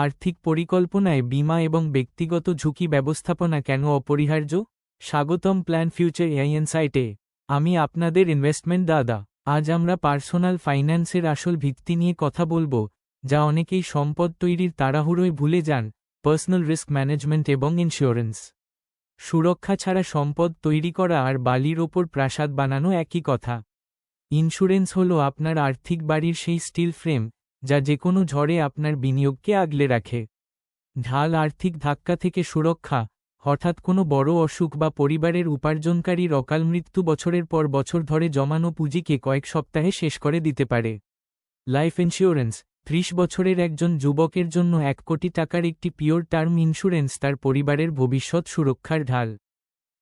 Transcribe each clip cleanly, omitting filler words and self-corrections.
আর্থিক পরিকল্পনায় বীমা এবং ব্যক্তিগত ঝুঁকি ব্যবস্থাপনা কেন অপরিহার্য? স্বাগতম প্ল্যান ফিউচার এআই ইনসাইটে। আমি আপনাদের ইনভেস্টমেন্ট দাদা। আজ আমরা পার্সোনাল ফাইন্যান্সের আসল ভিত্তি নিয়ে কথা বলবো, যা অনেকেই সম্পদ তৈরির তাড়াহুড়োয় ভুলে যান: পার্সোনাল রিস্ক ম্যানেজমেন্ট এবং ইন্স্যুরেন্স। সুরক্ষা ছাড়া সম্পদ তৈরি করা আর বালির ওপর প্রাসাদ বানানো একই কথা। ইন্স্যুরেন্স হল আপনার আর্থিক বাড়ির সেই স্টিল ফ্রেম, যা যেকোনো ঝড়ে আপনার বিনিয়োগকে আগলে রাখে। ঢাল আর্থিক ধাক্কা থেকে সুরক্ষা, হঠাৎ কোনো বড় অসুখ বা পরিবারের উপার্জনকারীর অকাল মৃত্যু বছরের পর বছর ধরে জমানো পুঁজিকে কয়েক সপ্তাহে শেষ করে দিতে পারে। লাইফ ইন্স্যুরেন্স: 30 বছরের একজন যুবকের জন্য 1 কোটি টাকার একটি পিওর টার্ম ইন্স্যুরেন্স তার পরিবারের ভবিষ্যৎ সুরক্ষার ঢাল।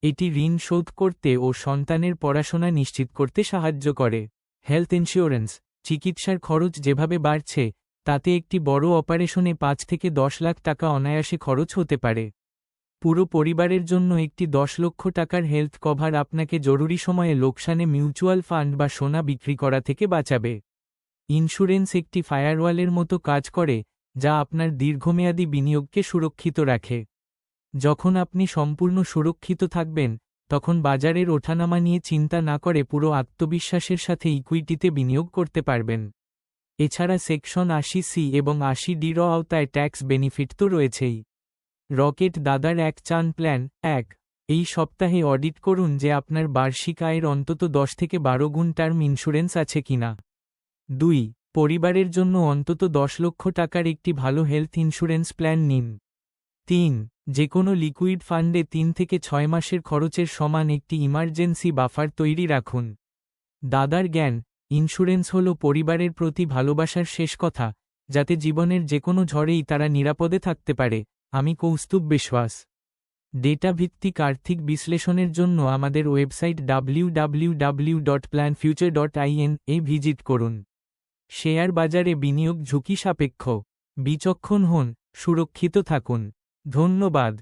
এটি ঋণ শোধ করতে ও সন্তানের পড়াশোনা নিশ্চিত করতে সাহায্য করে। হেলথ ইন্স্যুরেন্স: চিকিৎসার খরচ যেভাবে বাড়ছে, তাতে একটি বড় অপারেশনে 5 থেকে 10 লাখ টাকা অনায়াসে খরচ হতে পারে। পুরো পরিবারের জন্য একটি 10 লক্ষ টাকার হেলথ কভার আপনাকে জরুরি সময়ে লোকসানে মিউচুয়াল ফান্ড বা সোনা বিক্রি করা থেকে বাঁচাবে। ইন্স্যুরেন্স একটি ফায়ারওয়ালের মতো কাজ করে, যা আপনার দীর্ঘমেয়াদী বিনিয়োগকে সুরক্ষিত রাখে। যখন আপনি সম্পূর্ণ সুরক্ষিত থাকবেন, তখন বাজারের ওঠানামা নিয়ে চিন্তা না করে পুরো আত্মবিশ্বাসের সাথে ইকুইটিতে বিনিয়োগ করতে পারবেন। এছাড়া সেকশন 80C এবং 80D আওতায় ট্যাক্স বেনিফিট তো রয়েছেই। রকেট দাদার 1 চান প্ল্যান 1। এই সপ্তাহে অডিট করুন যে আপনার বার্ষিক আয়ের অন্তত 10 থেকে 12 গুণ টার্ম ইন্স্যুরেন্স আছে কিনা। 2। পরিবারের জন্য অন্তত 10 লক্ষ টাকার একটি ভালো হেলথ ইন্স্যুরেন্স প্ল্যান নিন। 3। যেকোনো লিকুইড ফান্ডে 3 থেকে 6 মাসের খরচের সমান একটি ইমার্জেন্সি বাফার তৈরি রাখুন। দাদার জ্ঞান: ইন্স্যুরেন্স হল পরিবারের প্রতি ভালোবাসার শেষ কথা, যাতে জীবনের যেকোনো ঝড়েই তারা নিরাপদে থাকতে পারে। আমি কৌস্তুভ বিশ্বাস। ডেটা ভিত্তিক আর্থিক বিশ্লেষণের জন্য আমাদের ওয়েবসাইট www.planfuture.in এ ভিজিট করুন। শেয়ার বাজারে বিনিয়োগ ঝুঁকি সাপেক্ষ। বিচক্ষণ হন, সুরক্ষিত থাকুন। ধন্যবাদ।